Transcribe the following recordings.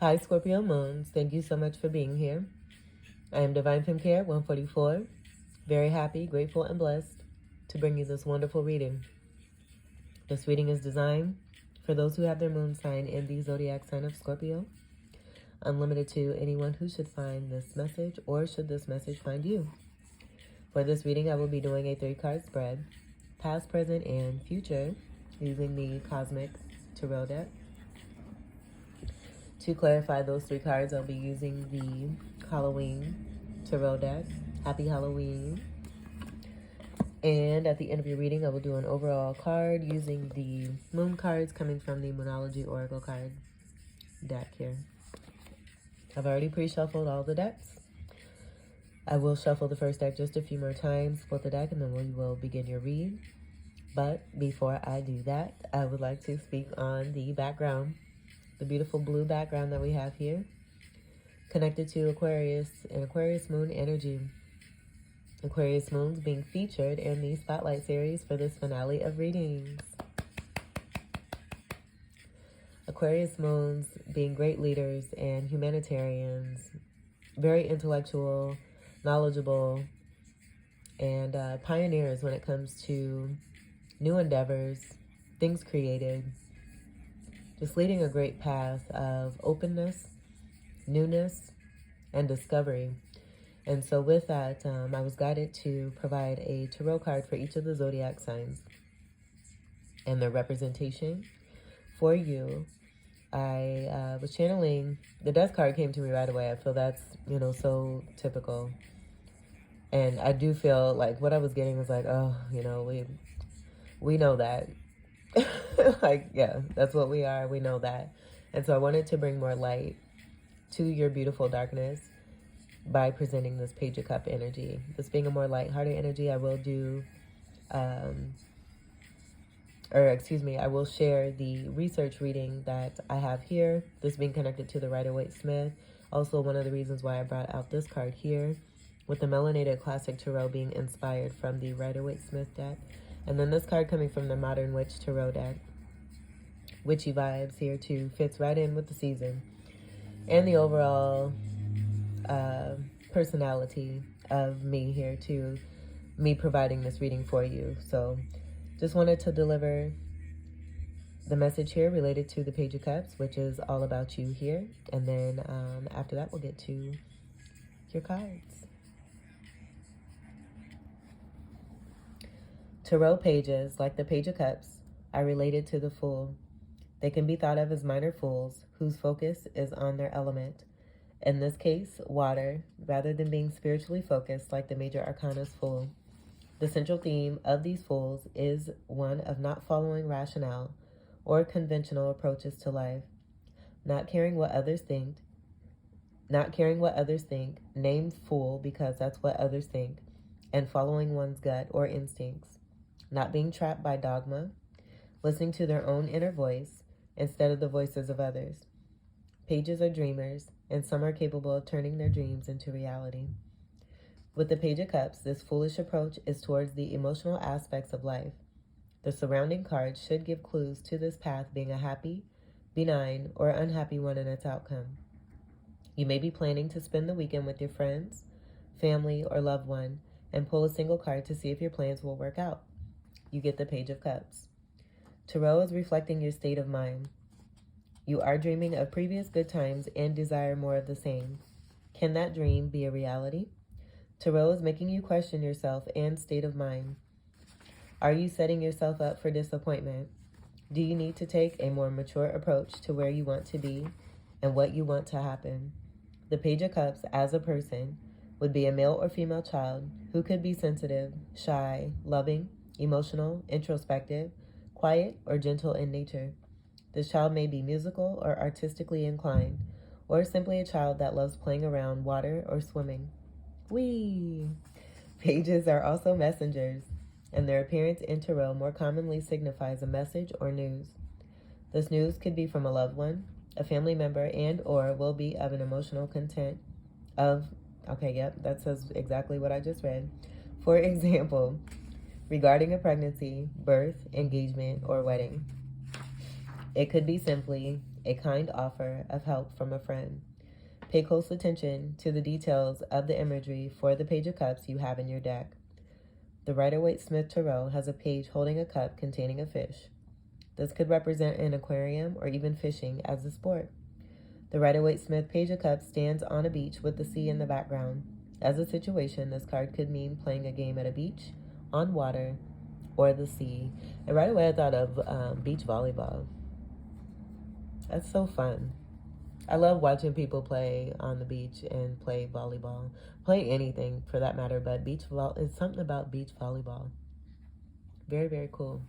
Hi, Scorpio Moons. Thank you so much for being here. I am Divine Femme Care 144. Very happy, grateful, and blessed to bring you this wonderful reading. This reading is designed for those who have their moon sign in the zodiac sign of Scorpio. Unlimited to anyone who should find this message or should this message find you. For this reading, I will be doing a 3-card spread, past, present, and future, using the Cosmic Tarot deck. To clarify those 3 cards, I'll be using the Halloween Tarot deck. Happy Halloween. And at the end of your reading, I will do an overall card using the moon cards coming from the Moonology Oracle card deck here. I've already pre-shuffled all the decks. I will shuffle the first deck just a few more times, split the deck, and then we will begin your read. But before I do that, I would like to speak on the background. The beautiful blue background that we have here, connected to Aquarius and Aquarius moon energy. Aquarius moons being featured in the Spotlight series for this finale of readings. Aquarius moons being great leaders and humanitarians, very intellectual, knowledgeable, and pioneers when it comes to new endeavors, things created. Just leading a great path of openness, newness, and discovery. And so with that, I was guided to provide a tarot card for each of the zodiac signs and their representation for you. I was channeling, the death card came to me right away. I feel that's, so typical. And I do feel like what I was getting was like, oh, we know that. Like, yeah, that's what we are. We know that. And so I wanted to bring more light to your beautiful darkness by presenting this Page of Cup energy. This being a more lighthearted energy, I will do, I will share the research reading that I have here. This being connected to the Rider-Waite-Smith. Also, one of the reasons why I brought out this card here, with the Melanated Classic Tarot being inspired from the Rider-Waite-Smith deck. And then this card coming from the Modern Witch Tarot deck. Witchy vibes here too. Fits right in with the season. And the overall personality of me here too. Me providing this reading for you. So just wanted to deliver the message here related to the Page of Cups, which is all about you here. And then after that, we'll get to your cards. Tarot pages, like the Page of Cups, are related to the Fool. They can be thought of as minor fools whose focus is on their element. In this case, water, rather than being spiritually focused like the major arcana's Fool. The central theme of these fools is one of not following rationale or conventional approaches to life, not caring what others think, named fool because that's what others think, and following one's gut or instincts. Not being trapped by dogma, listening to their own inner voice instead of the voices of others. Pages are dreamers, and some are capable of turning their dreams into reality. With the Page of Cups, this foolish approach is towards the emotional aspects of life. The surrounding cards should give clues to this path being a happy, benign, or unhappy one in its outcome. You may be planning to spend the weekend with your friends, family, or loved one, and pull a single card to see if your plans will work out. You get the Page of Cups. Tarot is reflecting your state of mind. You are dreaming of previous good times and desire more of the same. Can that dream be a reality? Tarot is making you question yourself and state of mind. Are you setting yourself up for disappointment? Do you need to take a more mature approach to where you want to be and what you want to happen? The Page of Cups, as a person, would be a male or female child who could be sensitive, shy, loving, emotional, introspective, quiet, or gentle in nature. This child may be musical or artistically inclined, or simply a child that loves playing around water or swimming. Whee! Pages are also messengers, and their appearance in tarot more commonly signifies a message or news. This news could be from a loved one, a family member, and or will be of an emotional content of, that says exactly what I just read. For example, regarding a pregnancy, birth, engagement, or wedding. It could be simply a kind offer of help from a friend. Pay close attention to the details of the imagery for the Page of Cups you have in your deck. The Rider-Waite-Smith Tarot has a page holding a cup containing a fish. This could represent an aquarium or even fishing as a sport. The Rider-Waite-Smith Page of Cups stands on a beach with the sea in the background. As a situation, this card could mean playing a game at a beach, on water, or the sea. And right away I thought of beach volleyball. That's so fun. I love watching people play on the beach and play volleyball. Play anything for that matter, but it's something about beach volleyball. Very, very cool.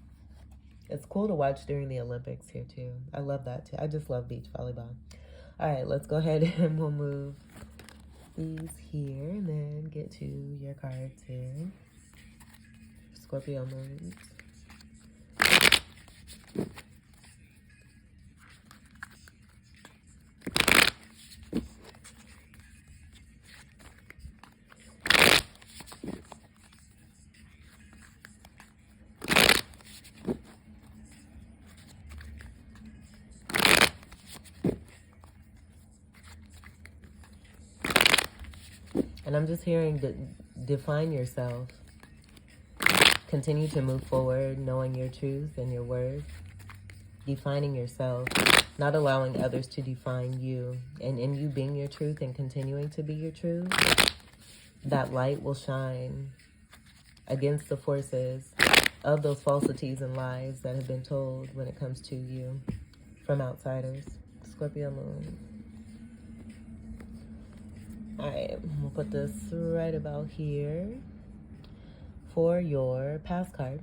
It's cool to watch during the Olympics here too. I love that too. I just love beach volleyball. All right, let's go ahead and we'll move these here and then get to your cards here. Scorpio moons. And I'm just hearing define yourself. Continue to move forward, knowing your truth and your worth. Defining yourself, not allowing others to define you. And in you being your truth and continuing to be your truth, that light will shine against the forces of those falsities and lies that have been told when it comes to you from outsiders. Scorpio moon. All right, we'll put this right about here for your past card.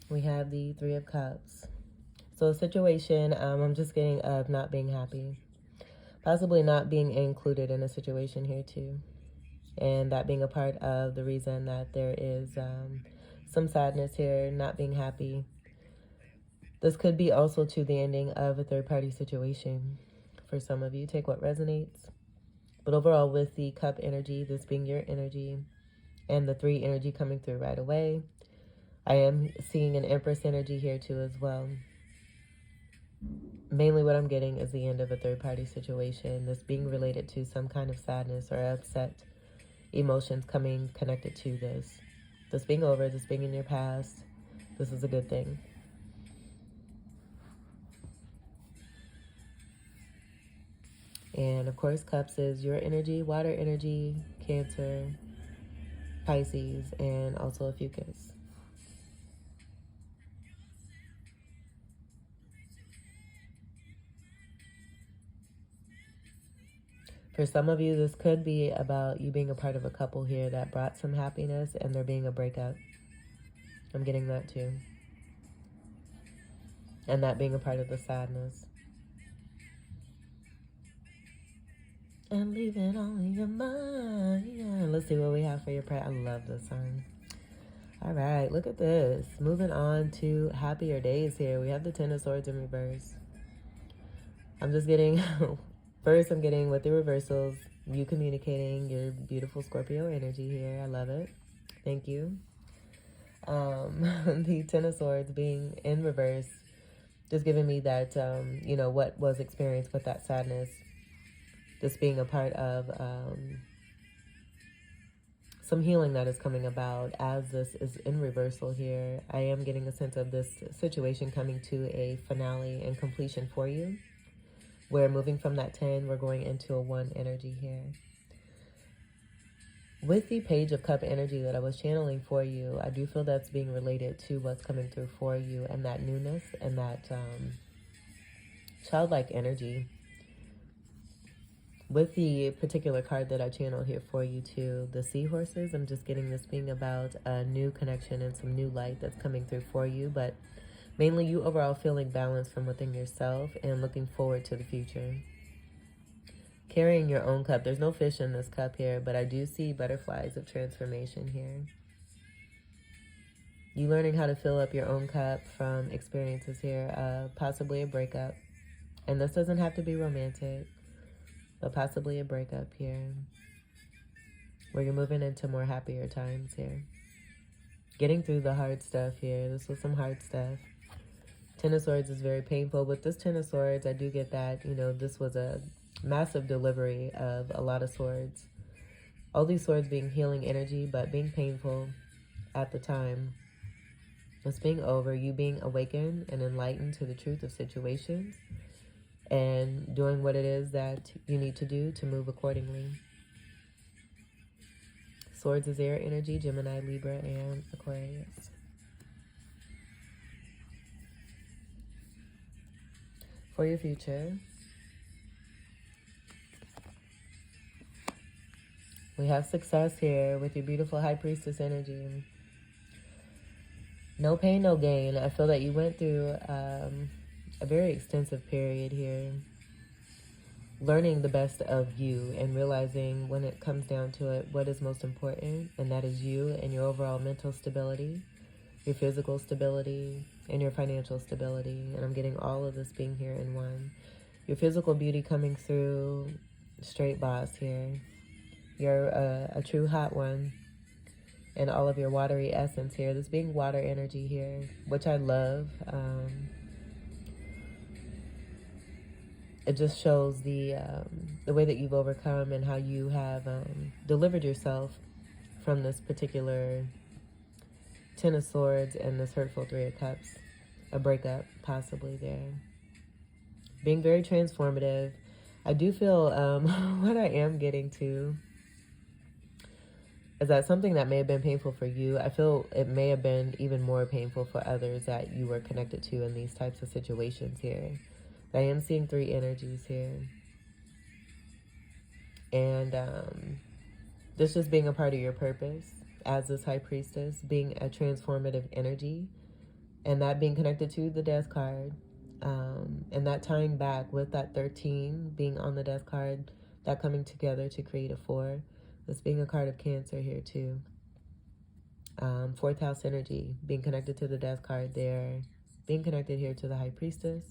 We have the Three of Cups. So a situation, I'm just getting of not being happy. Possibly not being included in a situation here too. And that being a part of the reason that there is some sadness here, not being happy. This could be also to the ending of a third-party situation. For some of you, take what resonates. But overall, with the cup energy, this being your energy, and the 3 energy coming through right away, I am seeing an Empress energy here too as well. Mainly what I'm getting is the end of a third-party situation, this being related to some kind of sadness or upset emotions coming connected to this. This being over, this being in your past, this is a good thing. And of course, Cups is your energy, water energy, Cancer, Pisces, and also a Fucus. For some of you, this could be about you being a part of a couple here that brought some happiness and there being a breakup. I'm getting that too. And that being a part of the sadness. And leave it all in your mind. Let's see what we have for your prayer. I love this song. All right, look at this. Moving on to happier days here. We have the Ten of Swords in reverse. I'm just getting, first I'm getting with the reversals, you communicating your beautiful Scorpio energy here. I love it. Thank you. The Ten of Swords being in reverse, just giving me that, you know, what was experienced with that sadness. This being a part of some healing that is coming about as this is in reversal here. I am getting a sense of this situation coming to a finale and completion for you. We're moving from that 10, we're going into a 1 energy here. With the Page of Cup energy that I was channeling for you, I do feel that's being related to what's coming through for you and that newness and that childlike energy. With the particular card that I channeled here for you too, the Seahorses, I'm just getting this being about a new connection and some new light that's coming through for you, but mainly you overall feeling balanced from within yourself and looking forward to the future. Carrying your own cup. There's no fish in this cup here, but I do see butterflies of transformation here. You learning how to fill up your own cup from experiences here, possibly a breakup. And this doesn't have to be romantic, but possibly a breakup here, where you're moving into more happier times here. Getting through the hard stuff here. This was some hard stuff. Ten of Swords is very painful. With this Ten of Swords, I do get that, you know, this was a massive delivery of a lot of swords. All these swords being healing energy, but being painful at the time. It's being over, you being awakened and enlightened to the truth of situations and doing what it is that you need to do to move accordingly. Swords is air energy, Gemini, Libra, and Aquarius. For your future, we have success here with your beautiful High Priestess energy. No pain, no gain. I feel that you went through a very extensive period here, learning the best of you and realizing when it comes down to it what is most important, and that is you and your overall mental stability, your physical stability, and your financial stability. And I'm getting all of this being here in one. Your physical beauty coming through, straight boss here. You're a true hot one. And all of your watery essence here. This being water energy here, which I love. It just shows the way that you've overcome and how you have delivered yourself from this particular Ten of Swords and this hurtful Three of Cups. A breakup possibly there. Being very transformative. I do feel what I am getting to is that something that may have been painful for you, I feel it may have been even more painful for others that you were connected to in these types of situations here. I am seeing three energies here. And this just being a part of your purpose as this High Priestess, being a transformative energy, and that being connected to the Death card, and that tying back with that 13 being on the Death card, that coming together to create a 4. This being a card of Cancer here too. Fourth house energy, being connected to the Death card there, being connected here to the High Priestess,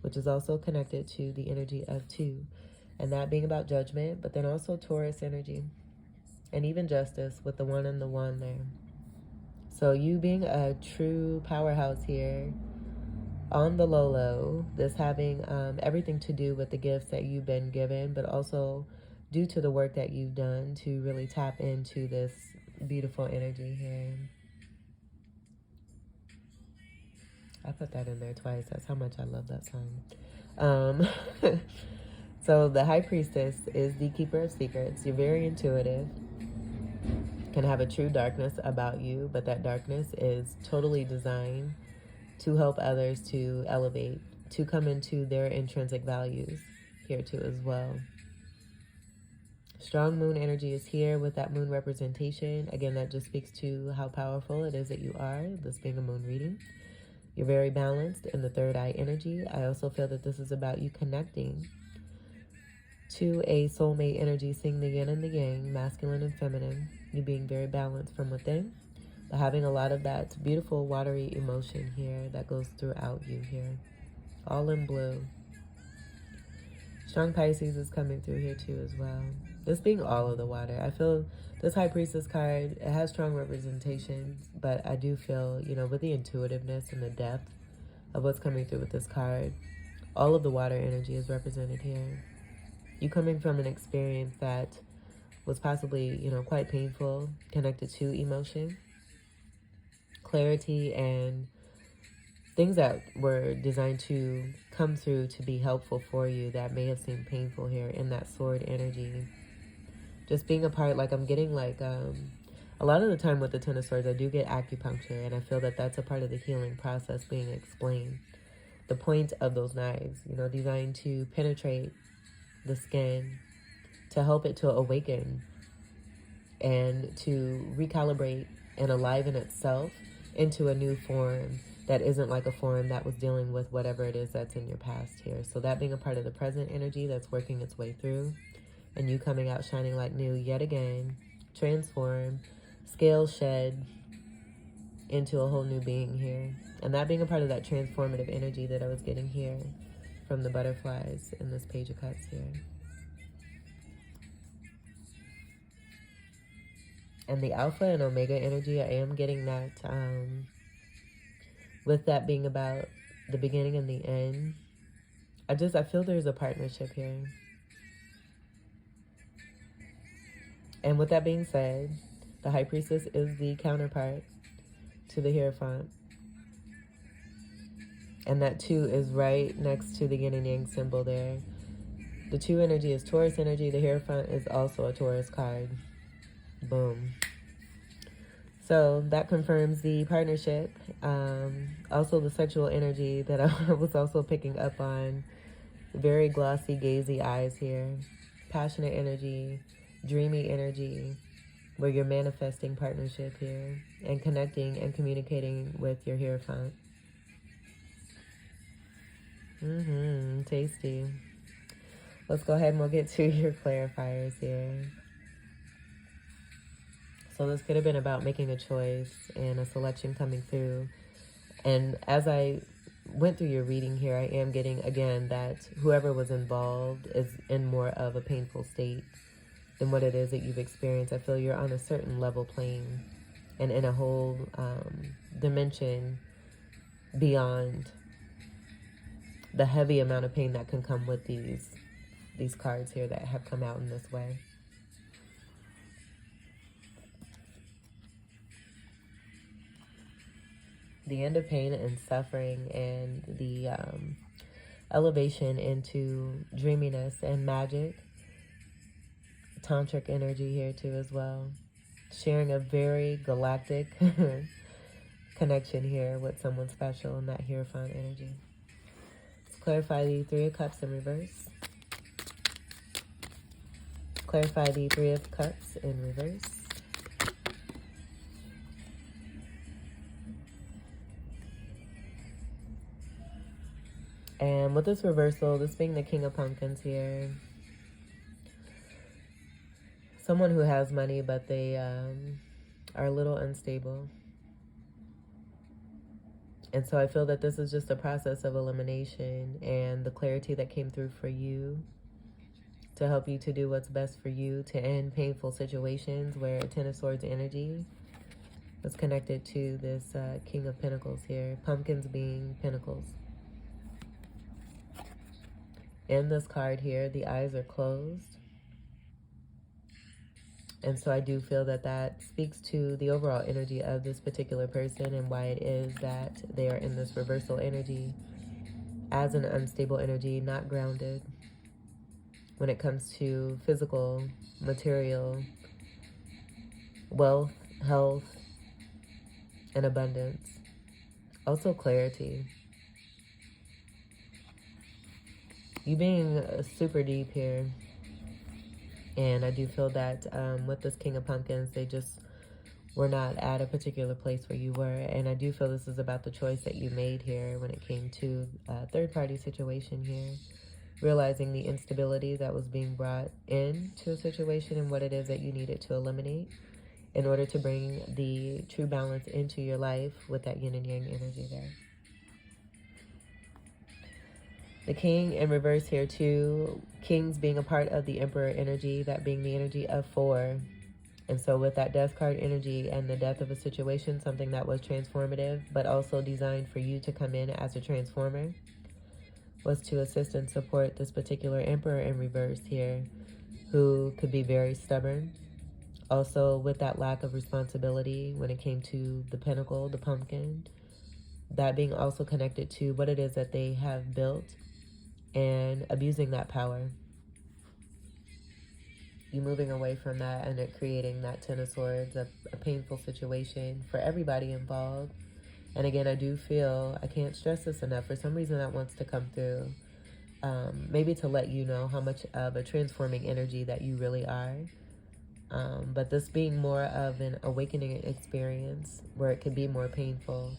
which is also connected to the energy of 2. And that being about judgment, but then also Taurus energy. And even justice with the 1 and the 1 there. So you being a true powerhouse here, on the low, this having everything to do with the gifts that you've been given, but also due to the work that you've done to really tap into this beautiful energy here. I put that in there twice. That's how much I love that song. So the High Priestess is the keeper of secrets. You're very intuitive. Can have a true darkness about you, but that darkness is totally designed to help others to elevate, to come into their intrinsic values here too as well. Strong moon energy is here with that moon representation. Again, that just speaks to how powerful it is that you are, this being a moon reading. You're very balanced in the third eye energy. I also feel that this is about you connecting to a soulmate energy, seeing the yin and the yang, masculine and feminine. You being very balanced from within, but having a lot of that beautiful watery emotion here that goes throughout you here. All in blue. Strong Pisces is coming through here too as well. This being all of the water. I feel this High Priestess card, it has strong representations, but I do feel, you know, with the intuitiveness and the depth of what's coming through with this card, all of the water energy is represented here. You coming from an experience that was possibly, you know, quite painful, connected to emotion, clarity, and things that were designed to come through to be helpful for you that may have seemed painful here in that sword energy. Just being a part, like I'm getting like, a lot of the time with the Ten of Swords, I do get acupuncture, and I feel that that's a part of the healing process being explained. The point of those knives, you know, designed to penetrate the skin, to help it to awaken and to recalibrate and aliven itself into a new form that isn't like a form that was dealing with whatever it is that's in your past here. So that being a part of the present energy that's working its way through, and you coming out shining like new yet again, transform, scales shed into a whole new being here. And that being a part of that transformative energy that I was getting here from the butterflies in this Page of Cups here. And the Alpha and Omega energy, I am getting that, with that being about the beginning and the end. I feel there's a partnership here. And with that being said, the High Priestess is the counterpart to the Hierophant. And that 2 is right next to the yin and yang symbol there. The 2 energy is Taurus energy. The Hierophant is also a Taurus card. Boom. So that confirms the partnership. Also the sexual energy that I was also picking up on. Very glossy, gazy eyes here. Passionate energy, dreamy energy, where you're manifesting partnership here and connecting and communicating with your Hierophant. Tasty. Let's go ahead and we'll get to your clarifiers here. So this could have been about making a choice and a selection coming through. And as I went through your reading here, I am getting, again, that whoever was involved is in more of a painful state than what it is that you've experienced. I feel you're on a certain level plane and in a whole dimension beyond the heavy amount of pain that can come with these cards here that have come out in this way. The end of pain and suffering, and the elevation into dreaminess and magic. Tantric energy here too as well. Sharing a very galactic connection here with someone special in that Hierophant energy. Let's clarify the 3 of Cups in reverse. Clarify the 3 of Cups in reverse. And with this reversal, this being the King of Pumpkins here, someone who has money, but they are a little unstable. And so I feel that this is just a process of elimination, and the clarity that came through for you to help you to do what's best for you, to end painful situations where 10 of Swords energy was connected to this King of Pentacles here. Pumpkins being pentacles. In this card here, the eyes are closed. And so I do feel that that speaks to the overall energy of this particular person and why it is that they are in this reversal energy as an unstable energy, not grounded when it comes to physical, material, wealth, health, and abundance. Also clarity. You being super deep here. And I do feel that with this King of Pumpkins, they just were not at a particular place where you were. And I do feel this is about the choice that you made here when it came to a third-party situation here. Realizing the instability that was being brought into a situation and what it is that you needed to eliminate in order to bring the true balance into your life with that yin and yang energy there. The King in reverse here too. Kings being a part of the Emperor energy, that being the energy of 4. And so with that Death card energy and the death of a situation, something that was transformative, but also designed for you to come in as a transformer, was to assist and support this particular Emperor in reverse here, who could be very stubborn. Also with that lack of responsibility when it came to the Pentacle, the Pumpkin, that being also connected to what it is that they have built and abusing that power. You moving away from that and it creating that 10 of Swords, a painful situation for everybody involved. And again, I do feel, I can't stress this enough, for some reason that wants to come through. Maybe to let you know how much of a transforming energy that you really are. But this being more of an awakening experience where it could be more painful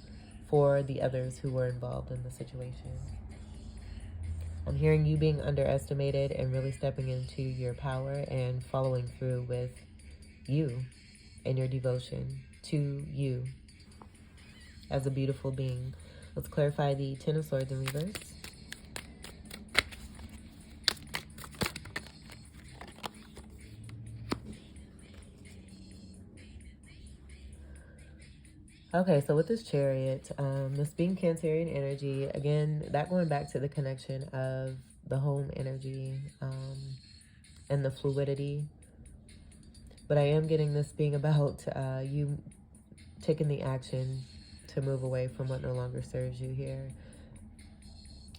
for the others who were involved in the situation. I'm hearing you being underestimated and really stepping into your power and following through with you and your devotion to you as a beautiful being. Let's clarify the 10 of Swords in reverse. Okay, so with this Chariot, this being Cancerian energy, again, that going back to the connection of the home energy and the fluidity. But I am getting this being about you taking the action to move away from what no longer serves you here.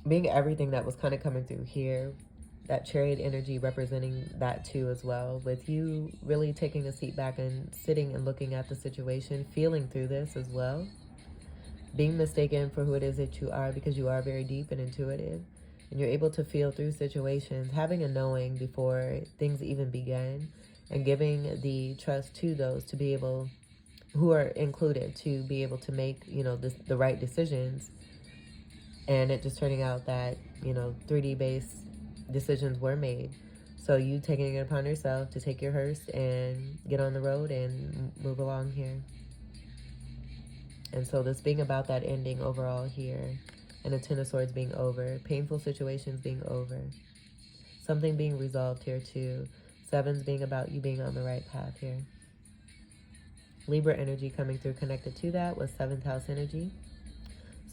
Being everything that was kind of coming through here, that Chariot energy representing that too as well, with you really taking a seat back and sitting and looking at the situation, feeling through this as well, being mistaken for who it is that you are, because you are very deep and intuitive, and you're able to feel through situations, having a knowing before things even begin, and giving the trust to those to be able, who are included, to be able to make, you know, the right decisions. And it just turning out that, you know, 3D based decisions were made. So you taking it upon yourself to take your hearse and get on the road and move along here. And so this being about that ending overall here, and the Ten of Swords being over, painful situations being over, something being resolved here too. Sevens being about you being on the right path here. Libra energy coming through connected to that was 7th house energy.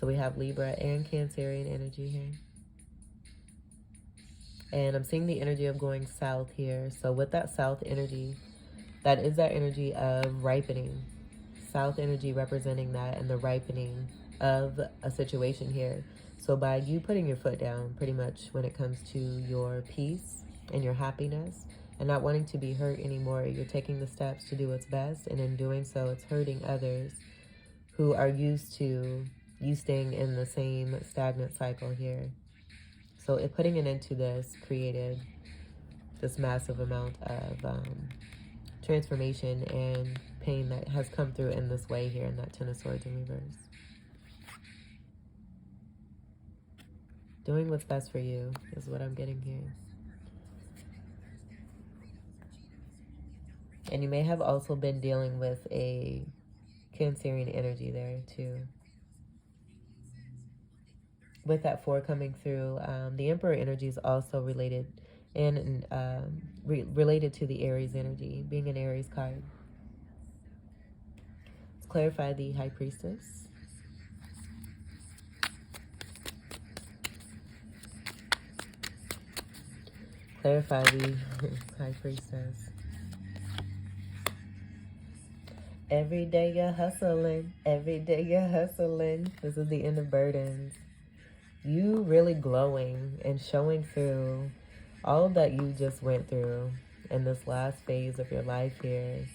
So we have Libra and Cancerian energy here. And I'm seeing the energy of going south here. So with that south energy, that is that energy of ripening. South energy representing that and the ripening of a situation here. So by you putting your foot down pretty much when it comes to your peace and your happiness and not wanting to be hurt anymore, you're taking the steps to do what's best. And in doing so, it's hurting others who are used to you staying in the same stagnant cycle here. So putting it into this created this massive amount of transformation and pain that has come through in this way here in that Ten of Swords in reverse. Doing what's best for you is what I'm getting here. And you may have also been dealing with a Cancerian energy there too. With that 4 coming through, the Emperor energy is also related and related to the Aries energy, being an Aries card. Let's clarify the High Priestess. Clarify the High Priestess. Every day you're hustling. Every day you're hustling. This is the end of burdens. You really glowing and showing through all that you just went through in this last phase of your life here.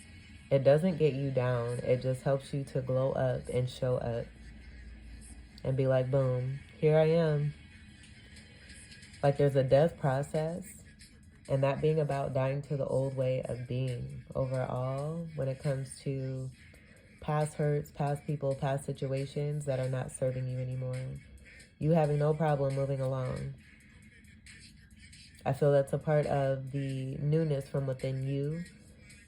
It doesn't get you down. It just helps you to glow up and show up and be like, boom, here I am. Like there's a death process, and that being about dying to the old way of being overall when it comes to past hurts, past people, past situations that are not serving you anymore. You having no problem moving along. I feel that's a part of the newness from within you.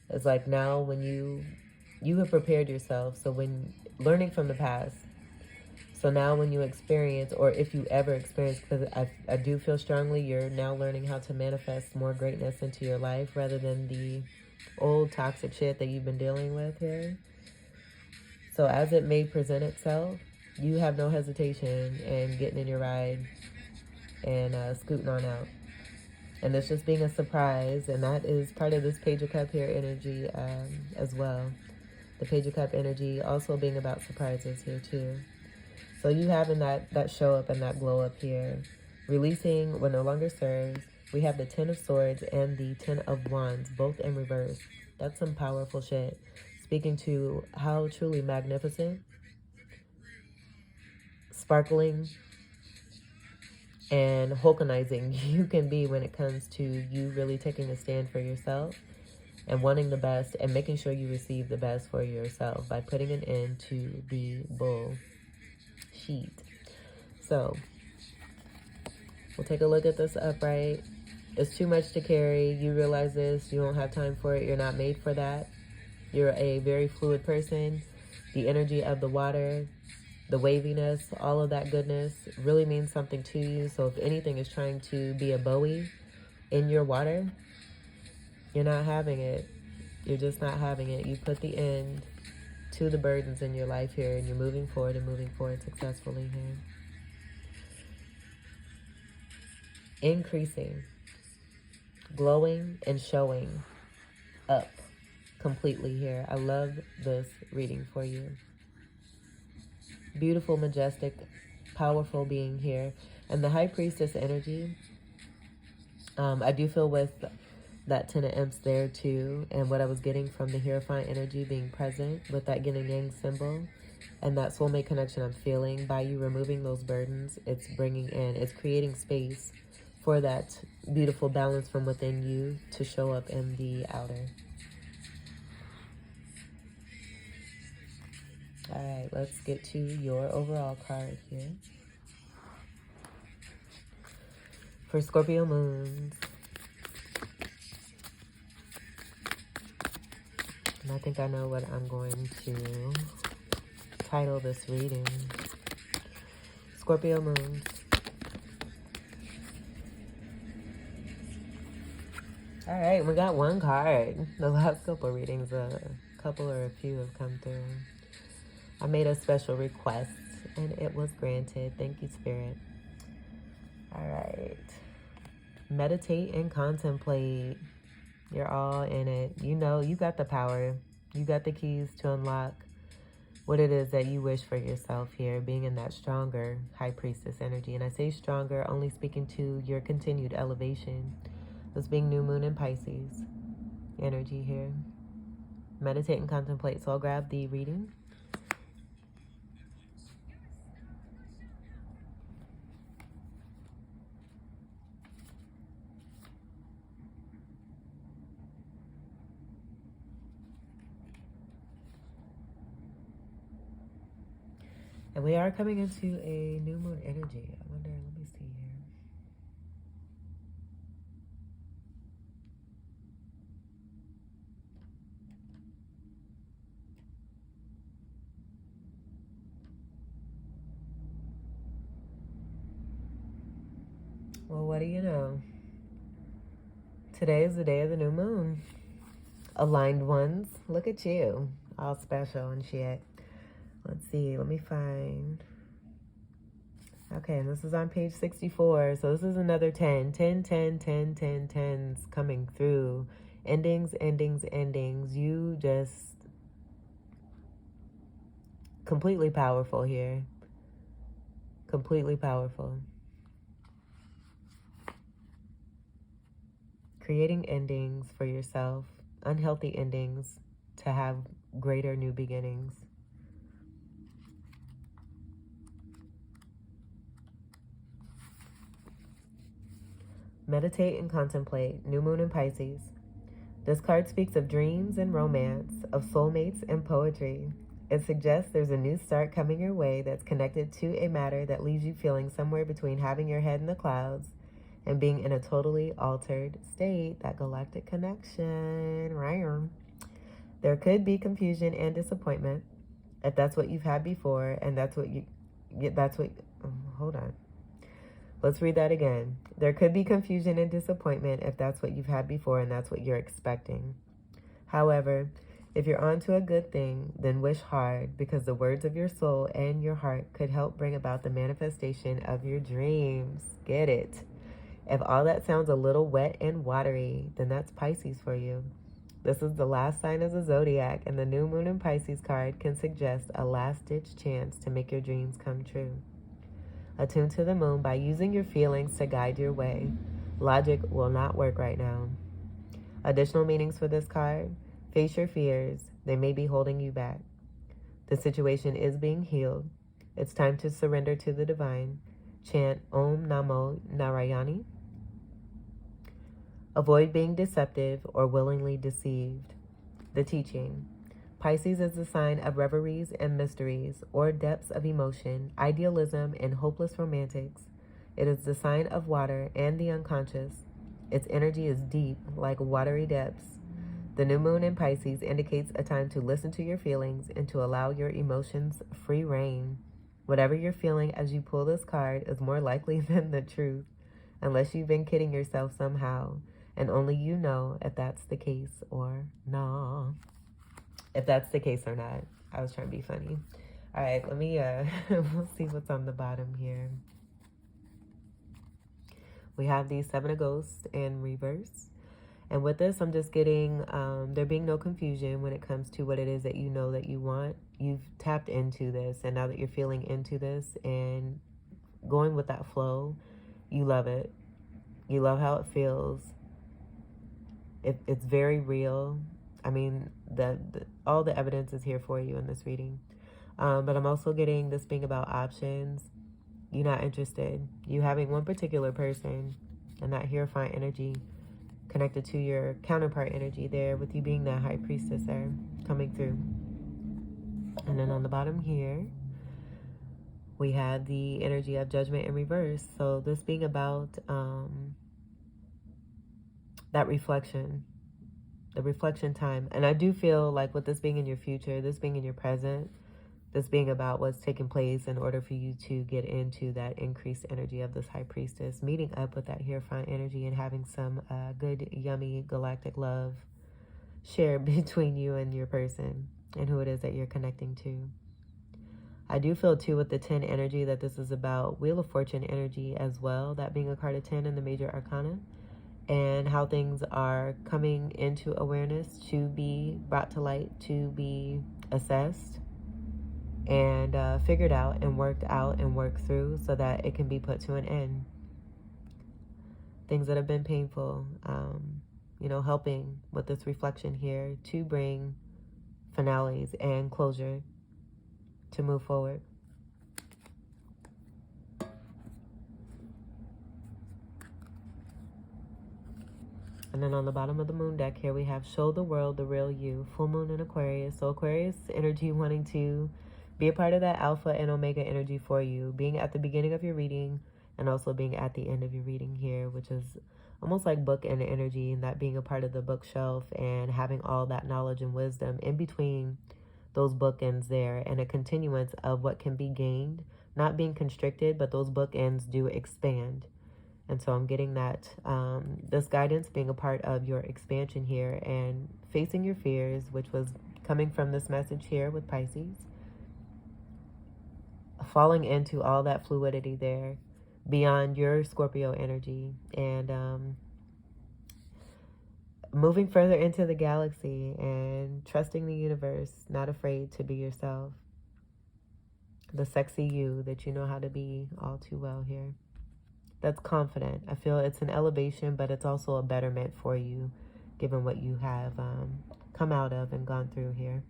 It's like now when you have prepared yourself, so when learning from the past, so now when you experience, or if you ever experience, because I do feel strongly you're now learning how to manifest more greatness into your life rather than the old toxic shit that you've been dealing with here. So as it may present itself, you have no hesitation in getting in your ride and scooting on out. And it's just being a surprise, and that is part of this Page of Cup here energy as well. The Page of Cup energy also being about surprises here too. So you having that show up and that glow up here. Releasing what no longer serves. We have the Ten of Swords and the Ten of Wands, both in reverse. That's some powerful shit. Speaking to how truly magnificent, sparkling, and hulkanizing you can be when it comes to you really taking a stand for yourself and wanting the best and making sure you receive the best for yourself by putting an end to the bullshit. So we'll take a look at this upright. It's too much to carry. You realize this. You don't have time for it. You're not made for that. You're a very fluid person. The energy of the water, the waviness, all of that goodness really means something to you. So if anything is trying to be a Bowie in your water, you're not having it. You're just not having it. You put the end to the burdens in your life here, and you're moving forward and moving forward successfully here. Increasing, glowing, and showing up completely here. I love this reading for you. Beautiful, majestic, powerful being here. And the High Priestess energy, I do feel with that Ten of Imps there too, and what I was getting from the Hierophant energy being present with that Yin and Yang symbol and that soulmate connection I'm feeling by you removing those burdens. It's bringing in, it's creating space for that beautiful balance from within you to show up in the outer. All right, let's get to your overall card here. For Scorpio moons. And I think I know what I'm going to title this reading. Scorpio moons. All right, we got one card. The last couple readings, a couple or a few have come through. I made a special request and it was granted. Thank you, Spirit. All right. Meditate and contemplate. You're all in it. You know, you got the power. You got the keys to unlock what it is that you wish for yourself here, being in that stronger High Priestess energy. And I say stronger, only speaking to your continued elevation. This being new moon in Pisces energy here. Meditate and contemplate. So I'll grab the reading. And we are coming into a new moon energy. I wonder, let me see here. Well, what do you know? Today is the day of the new moon. Aligned ones, look at you. All special and shit. Let's see, let me find. Okay, and this is on page 64. So this is another 10. 10, 10, 10, 10, 10s coming through. Endings, endings, endings. You just completely powerful here. Completely powerful. Creating endings for yourself. Unhealthy endings to have greater new beginnings. Meditate and contemplate. New moon in Pisces. This card speaks of dreams and romance, of soulmates and poetry. It suggests there's a new start coming your way that's connected to a matter that leaves you feeling somewhere between having your head in the clouds and being in a totally altered state. That galactic connection. Right. There could be confusion and disappointment if that's what you've had before, and hold on. Let's read that again. There could be confusion and disappointment if that's what you've had before and that's what you're expecting. However, if you're onto a good thing, then wish hard, because the words of your soul and your heart could help bring about the manifestation of your dreams. Get it? If all that sounds a little wet and watery, then that's Pisces for you. This is the last sign of the zodiac, and the new moon in Pisces card can suggest a last-ditch chance to make your dreams come true. Attune to the moon by using your feelings to guide your way. Logic will not work right now. Additional meanings for this card: face your fears. They may be holding you back. The situation is being healed. It's time to surrender to the divine. Chant Om Namo Narayani. Avoid being deceptive or willingly deceived. The teaching: Pisces is the sign of reveries and mysteries, or depths of emotion, idealism, and hopeless romantics. It is the sign of water and the unconscious. Its energy is deep, like watery depths. The new moon in Pisces indicates a time to listen to your feelings and to allow your emotions free rein. Whatever you're feeling as you pull this card is more likely than the truth, unless you've been kidding yourself somehow, and only you know if that's the case or not. If that's the case or not. I was trying to be funny. All right, let me, we'll see what's on the bottom here. We have the Seven of Ghosts in reverse. And with this, I'm just getting there being no confusion when it comes to what it is that you know that you want. You've tapped into this, and now that you're feeling into this and going with that flow, you love it. You love how it feels. It's very real. I mean, all the evidence is here for you in this reading. But I'm also getting this being about options. You're not interested. You having one particular person and that Hierophant energy connected to your counterpart energy there, with you being that High Priestess there coming through. And then on the bottom here, we had the energy of Judgment in reverse. So this being about that reflection, the reflection time. And I do feel like with this being in your future, this being in your present, this being about what's taking place in order for you to get into that increased energy of this High Priestess, meeting up with that Hierophant energy and having some good, yummy, galactic love shared between you and your person and who it is that you're connecting to. I do feel too with the 10 energy that this is about Wheel of Fortune energy as well, that being a card of 10 in the major arcana, and how things are coming into awareness to be brought to light, to be assessed and figured out and worked out and worked through so that it can be put to an end. Things that have been painful, you know, helping with this reflection here to bring finales and closure to move forward. And then on the bottom of the moon deck here, we have Show the World the Real You, full moon in Aquarius. So Aquarius energy wanting to be a part of that alpha and omega energy for you, being at the beginning of your reading and also being at the end of your reading here, which is almost like bookend energy, and that being a part of the bookshelf and having all that knowledge and wisdom in between those bookends there, and a continuance of what can be gained, not being constricted, but those bookends do expand. And so I'm getting that this guidance being a part of your expansion here and facing your fears, which was coming from this message here with Pisces. Falling into all that fluidity there beyond your Scorpio energy and moving further into the galaxy and trusting the universe, not afraid to be yourself. The sexy you that you know how to be all too well here. That's confident. I feel it's an elevation, but it's also a betterment for you given what you have come out of and gone through here.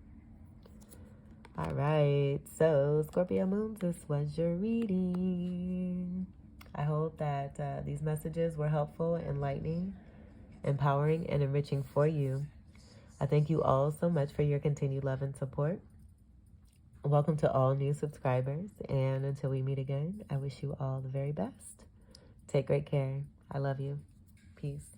All right, so Scorpio moons, this was your reading. I hope that these messages were helpful, enlightening, empowering, and enriching for you. I thank you all so much for your continued love and support. Welcome to all new subscribers, and until we meet again, I wish you all the very best. Take great care. I love you. Peace.